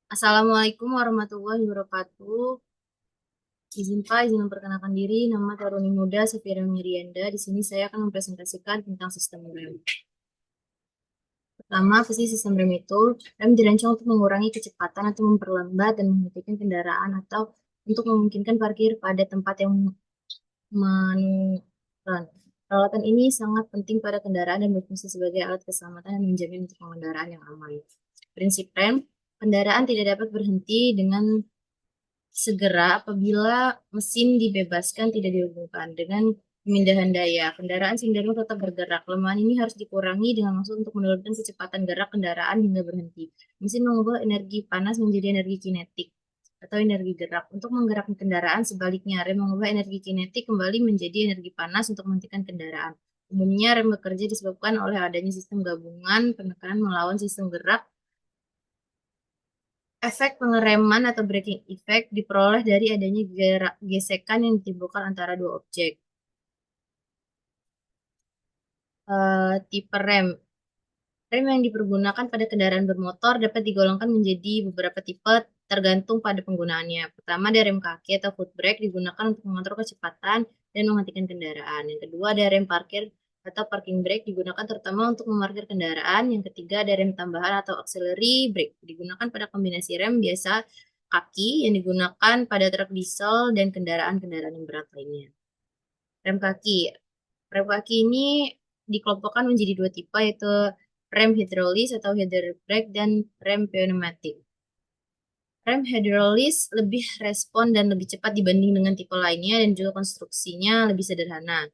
Assalamualaikum warahmatullahi wabarakatuh. Izin memperkenalkan diri. Nama Taruni Muda Safira Mirianda. Di sini saya akan mempresentasikan tentang sistem rem. Pertama, apa sih sistem rem itu? Rem dirancang untuk mengurangi kecepatan atau memperlambat dan menghentikan kendaraan atau untuk memungkinkan parkir pada tempat yang menentukan. Peralatan ini sangat penting pada kendaraan dan berfungsi sebagai alat keselamatan dan menjamin untuk pengendaraan yang aman. Prinsip rem, kendaraan tidak dapat berhenti dengan segera apabila mesin dibebaskan tidak dihubungkan dengan pemindahan daya. Kendaraan cenderung tetap bergerak. Kelemahan ini harus dikurangi dengan maksud untuk menurunkan kecepatan gerak kendaraan hingga berhenti. Mesin mengubah energi panas menjadi energi kinetik atau energi gerak. Untuk menggerakkan kendaraan, sebaliknya rem mengubah energi kinetik kembali menjadi energi panas untuk menghentikan kendaraan. Umumnya rem bekerja disebabkan oleh adanya sistem gabungan penekanan melawan sistem gerak. Efek pengereman atau braking effect diperoleh dari adanya gesekan yang ditimbulkan antara dua objek. Tipe rem. Rem yang dipergunakan pada kendaraan bermotor dapat digolongkan menjadi beberapa tipe tergantung pada penggunaannya. Pertama, ada rem kaki atau foot brake digunakan untuk mengatur kecepatan dan menghentikan kendaraan. Yang kedua, ada rem parkir atau parking brake digunakan terutama untuk memarkir kendaraan. Yang ketiga, ada rem tambahan atau auxiliary brake digunakan pada kombinasi rem biasa kaki yang digunakan pada truk diesel dan kendaraan-kendaraan yang berat lainnya. Rem kaki. Rem kaki ini dikelompokkan menjadi dua tipe, yaitu rem hidrolis atau hydraulic brake dan rem pneumatik. Rem hidrolis lebih respon dan lebih cepat dibanding dengan tipe lainnya dan juga konstruksinya lebih sederhana.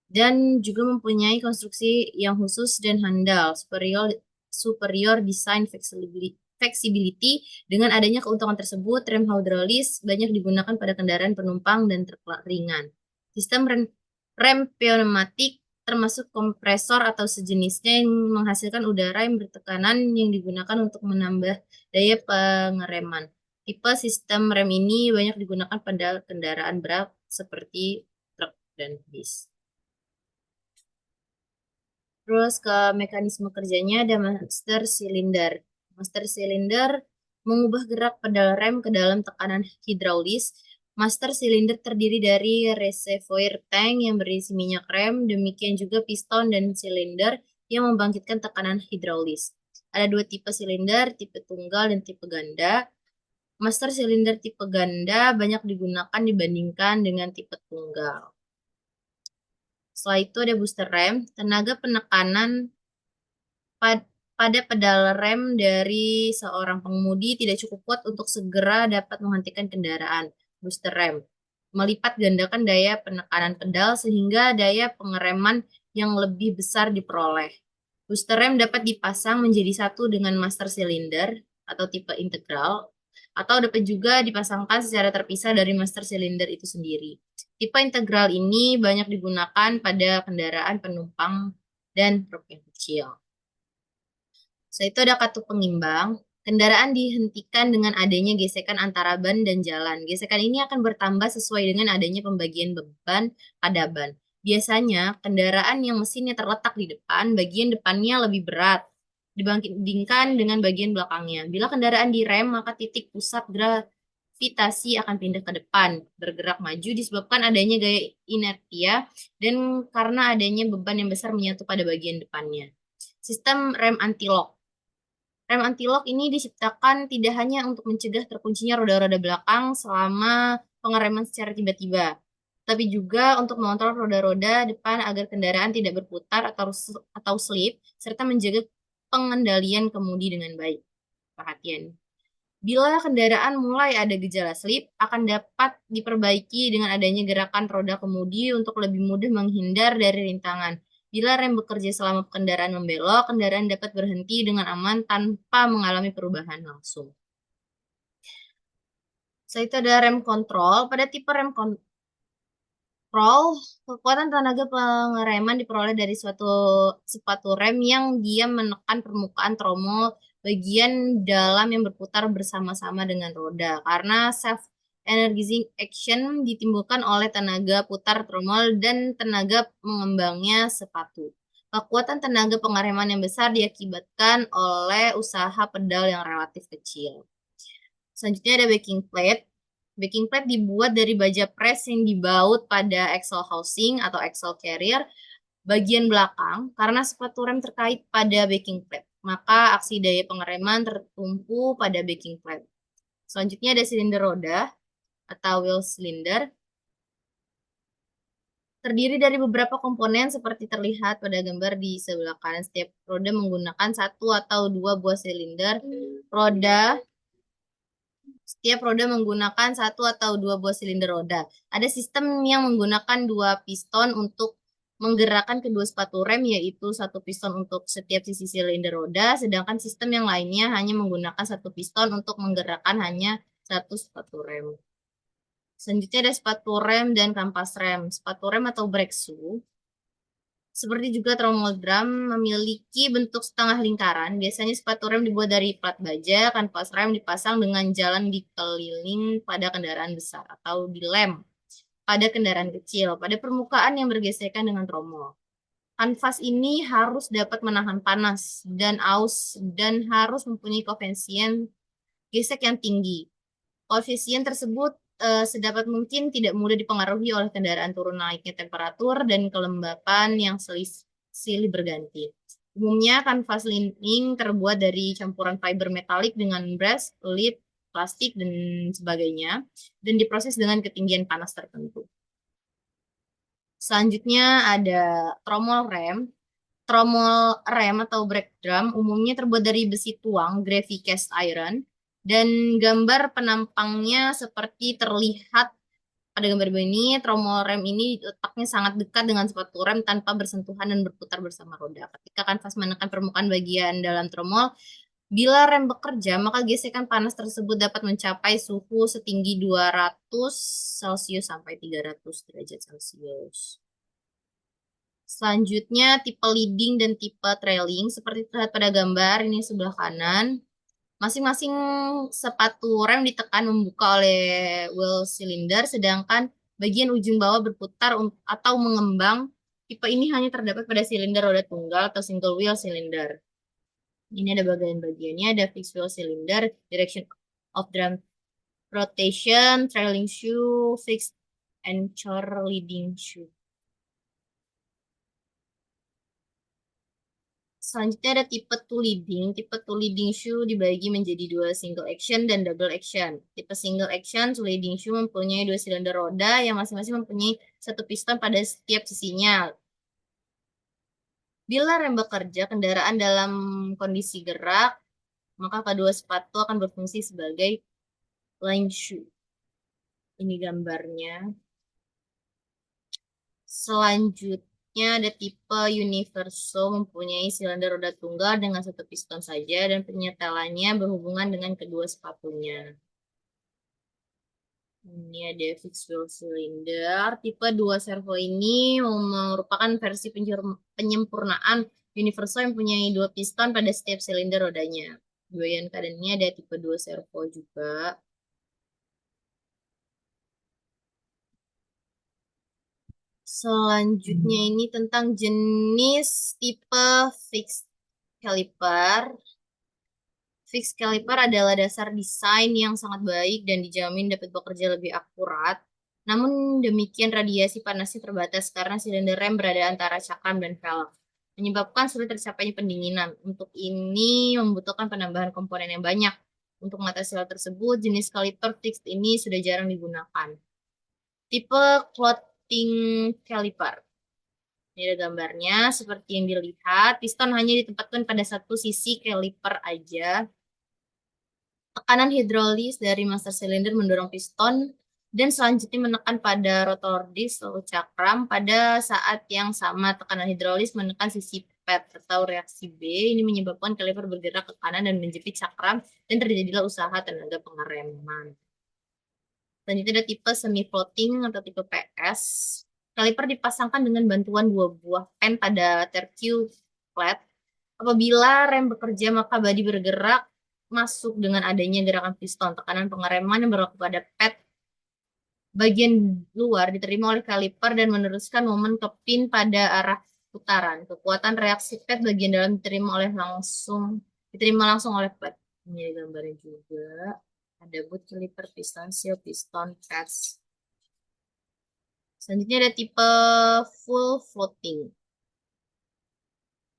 Dan juga mempunyai konstruksi yang khusus dan handal, superior design flexibility. Dengan adanya keuntungan tersebut, rem hidrolis banyak digunakan pada kendaraan penumpang dan truk ringan. Sistem rem pneumatik termasuk kompresor atau sejenisnya yang menghasilkan udara yang bertekanan yang digunakan untuk menambah daya pengereman. Tipe sistem rem ini banyak digunakan pada kendaraan berat seperti truk dan bis. Terus ke mekanisme kerjanya ada master cylinder. Master cylinder mengubah gerak pedal rem ke dalam tekanan hidraulis. Master cylinder terdiri dari reservoir tank yang berisi minyak rem, demikian juga piston dan silinder yang membangkitkan tekanan hidraulis. Ada dua tipe silinder, tipe tunggal dan tipe ganda. Master silinder tipe ganda banyak digunakan dibandingkan dengan tipe tunggal. Setelah itu ada booster rem, tenaga penekanan pada pedal rem dari seorang pengemudi tidak cukup kuat untuk segera dapat menghentikan kendaraan. Booster rem melipat gandakan daya penekanan pedal sehingga daya pengereman yang lebih besar diperoleh. Booster rem dapat dipasang menjadi satu dengan master cylinder atau tipe integral, atau dapat juga dipasangkan secara terpisah dari master cylinder itu sendiri. Tipe integral ini banyak digunakan pada kendaraan penumpang dan truk yang kecil. Setelah itu ada katup pengimbang. Kendaraan dihentikan dengan adanya gesekan antara ban dan jalan. Gesekan ini akan bertambah sesuai dengan adanya pembagian beban pada ban. Biasanya, kendaraan yang mesinnya terletak di depan, bagian depannya lebih berat dibandingkan dengan bagian belakangnya. Bila kendaraan direm, maka titik pusat gravitasi akan pindah ke depan, bergerak maju disebabkan adanya gaya inertia dan karena adanya beban yang besar menyatu pada bagian depannya. Sistem rem anti-lock. Rem anti-lock ini diciptakan tidak hanya untuk mencegah terkuncinya roda-roda belakang selama pengereman secara tiba-tiba, tapi juga untuk mengontrol roda-roda depan agar kendaraan tidak berputar atau slip, serta menjaga pengendalian kemudi dengan baik. Perhatian. Bila kendaraan mulai ada gejala slip, akan dapat diperbaiki dengan adanya gerakan roda kemudi untuk lebih mudah menghindar dari rintangan. Bila rem bekerja selama kendaraan membelok, kendaraan dapat berhenti dengan aman tanpa mengalami perubahan langsung. Setelah itu ada rem kontrol. Pada tipe rem kontrol, kekuatan tenaga pengereman diperoleh dari sepatu rem yang dia menekan permukaan tromol bagian dalam yang berputar bersama-sama dengan roda. Karena self-energizing action ditimbulkan oleh tenaga putar tromol dan tenaga mengembangnya sepatu. Kekuatan tenaga pengereman yang besar diakibatkan oleh usaha pedal yang relatif kecil. Selanjutnya ada backing plate. Backing plate dibuat dari baja pres yang dibaut pada axle housing atau axle carrier bagian belakang karena sepatu rem terkait pada backing plate. Maka aksi daya pengereman tertumpu pada backing plate. Selanjutnya ada silinder roda atau wheel cylinder. Terdiri dari beberapa komponen seperti terlihat pada gambar di sebelah kanan. Setiap roda menggunakan satu atau dua buah silinder roda. Setiap roda menggunakan satu atau dua buah silinder roda. Ada sistem yang menggunakan dua piston untuk menggerakkan kedua sepatu rem, yaitu satu piston untuk setiap sisi silinder roda, sedangkan sistem yang lainnya hanya menggunakan satu piston untuk menggerakkan hanya satu sepatu rem. Selanjutnya ada sepatu rem dan kampas rem. Sepatu rem atau brake shoe seperti juga tromol drum memiliki bentuk setengah lingkaran. Biasanya sepatu rem dibuat dari plat baja, kanvas rem dipasang dengan jalan dikeliling pada kendaraan besar atau dilem pada kendaraan kecil, pada permukaan yang bergesekan dengan tromol. Kanvas ini harus dapat menahan panas dan aus dan harus mempunyai koefisien gesek yang tinggi. Koefisien tersebut sedapat mungkin tidak mudah dipengaruhi oleh kendaraan turun naiknya temperatur dan kelembapan yang silih berganti. Umumnya kanvas lining terbuat dari campuran fiber metalik dengan brass, lead, plastik, dan sebagainya, dan diproses dengan ketinggian panas tertentu. Selanjutnya ada tromol rem. Tromol rem atau brake drum umumnya terbuat dari besi tuang, gravy cast iron, dan gambar penampangnya seperti terlihat pada gambar ini. Tromol rem ini letaknya sangat dekat dengan sepatu rem tanpa bersentuhan dan berputar bersama roda. Ketika kanvas menekan permukaan bagian dalam tromol, bila rem bekerja, maka gesekan panas tersebut dapat mencapai suhu setinggi 200 Celcius sampai 300 derajat Celcius. Selanjutnya tipe leading dan tipe trailing seperti terlihat pada gambar ini sebelah kanan. Masing-masing sepatu rem ditekan membuka oleh wheel cylinder, sedangkan bagian ujung bawah berputar atau mengembang. Tipe ini hanya terdapat pada silinder roda tunggal atau single wheel cylinder. Ini ada bagian-bagiannya, ada fixed wheel cylinder, direction of drum rotation, trailing shoe, fixed anchor leading shoe. Selanjutnya ada tipe two leading. Tipe two leading shoe dibagi menjadi dua single action dan double action. Tipe single action two leading shoe mempunyai dua silinder roda yang masing-masing mempunyai satu piston pada setiap sisinya. Bila rem bekerja, kendaraan dalam kondisi gerak, maka kedua sepatu akan berfungsi sebagai line shoe. Ini gambarnya. Selanjutnya ada tipe universo mempunyai silinder roda tunggal dengan satu piston saja dan penyetelannya berhubungan dengan kedua sepatunya. Ini ada fixed wheel cylinder. Tipe 2 servo ini merupakan versi penyempurnaan universo yang mempunyai dua piston pada setiap silinder rodanya. Di bagian kanan ini ada tipe 2 servo juga. Selanjutnya ini tentang jenis tipe fixed caliper. Fixed caliper adalah dasar desain yang sangat baik dan dijamin dapat bekerja lebih akurat. Namun demikian radiasi panasnya terbatas karena silinder rem berada antara cakram dan velg, menyebabkan sulit tercapainya pendinginan. Untuk ini membutuhkan penambahan komponen yang banyak. Untuk mengatasi hal tersebut, jenis caliper fixed ini sudah jarang digunakan. Tipe clothing caliper. Ini ada gambarnya, seperti yang dilihat, piston hanya ditempatkan pada satu sisi caliper aja. Tekanan hidrolis dari master silinder mendorong piston dan selanjutnya menekan pada rotor disk atau cakram. Pada saat yang sama, tekanan hidrolis menekan sisi pad atau reaksi B. Ini menyebabkan kaliper bergerak ke kanan dan menjepit cakram dan terjadilah usaha tenaga pengereman. Selanjutnya ada tipe semi floating atau tipe PS. Kaliper dipasangkan dengan bantuan dua buah pen pada tercue flat. Apabila rem bekerja, maka bodi bergerak masuk dengan adanya gerakan piston. Tekanan pengereman yang berlaku pada pad bagian luar diterima oleh kaliper dan meneruskan momen ke pin pada arah putaran. Kekuatan reaksi pad bagian dalam diterima langsung oleh pad. Ini ada gambarnya juga. Ada boot, caliper, piston, seal, piston, pads. Selanjutnya ada tipe full floating.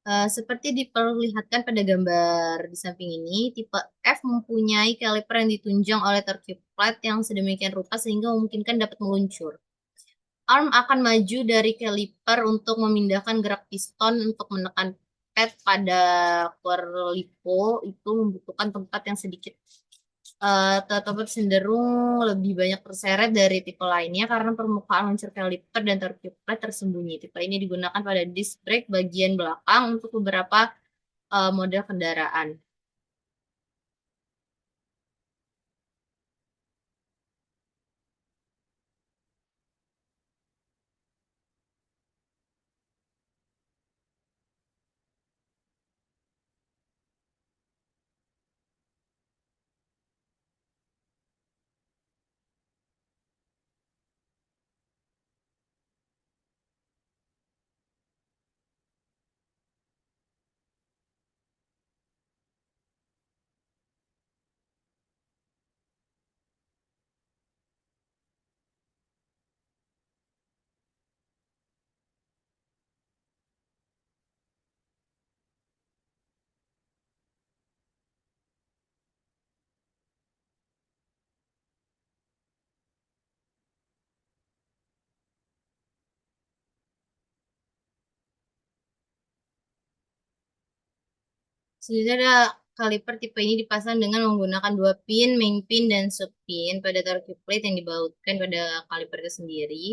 Seperti diperlihatkan pada gambar di samping ini, tipe F mempunyai kaliper yang ditunjang oleh tercube plate yang sedemikian rupa sehingga memungkinkan dapat meluncur. Arm akan maju dari kaliper untuk memindahkan gerak piston untuk menekan pad pada lipo itu membutuhkan tempat yang sedikit tempat cenderung lebih banyak terseret dari tipe lainnya karena permukaan luncur kaliper dan tercube plate tersembunyi. Tipe ini digunakan pada disc brake bagian belakang untuk beberapa model kendaraan. Selanjutnya ada kaliper tipe ini dipasang dengan menggunakan dua pin, main pin, dan sub pin pada torque plate yang dibautkan pada kaliper itu sendiri.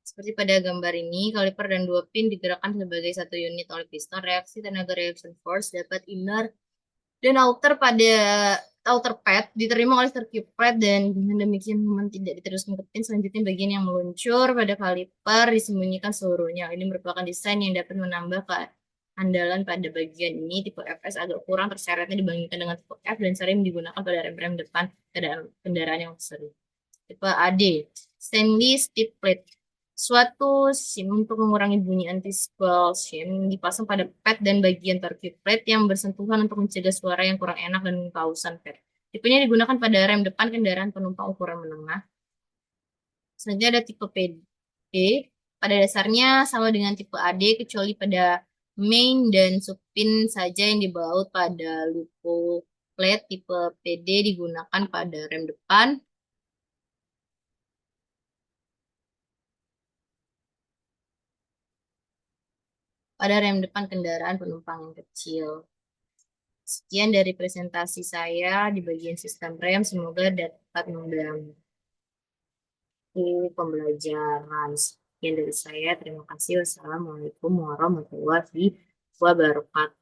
Seperti pada gambar ini, kaliper dan dua pin digerakkan sebagai satu unit oleh piston. Reaksi tenaga reaction force dapat inner dan outer pad diterima oleh circuit pad dan dengan demikian momen tidak diteruskan ke pin. Selanjutnya bagian yang meluncur pada kaliper disembunyikan seluruhnya. Ini merupakan desain yang dapat menambah keandalan pada bagian ini. Tipe FS agak kurang terseretnya dibandingkan dengan tipe F dan sering digunakan pada rem-rem depan kendaraan yang sering. Tipe AD, stainless steel plate. Suatu SIM untuk mengurangi bunyi anti-squeal SIM dipasang pada pad dan bagian tercube plate yang bersentuhan untuk mencegah suara yang kurang enak dan pausan pad. Tipenya digunakan pada rem depan kendaraan penumpang ukuran menengah. Selanjutnya ada tipe PD. Pada dasarnya sama dengan tipe AD kecuali pada main dan supin saja yang dibaut pada lupo plate. Tipe PD digunakan pada rem depan. Pada rem depan kendaraan penumpang yang kecil. Sekian dari presentasi saya di bagian sistem rem. Semoga dapat membantu pembelajaran. Sekian dari saya. Terima kasih. Wassalamualaikum warahmatullahi wabarakatuh.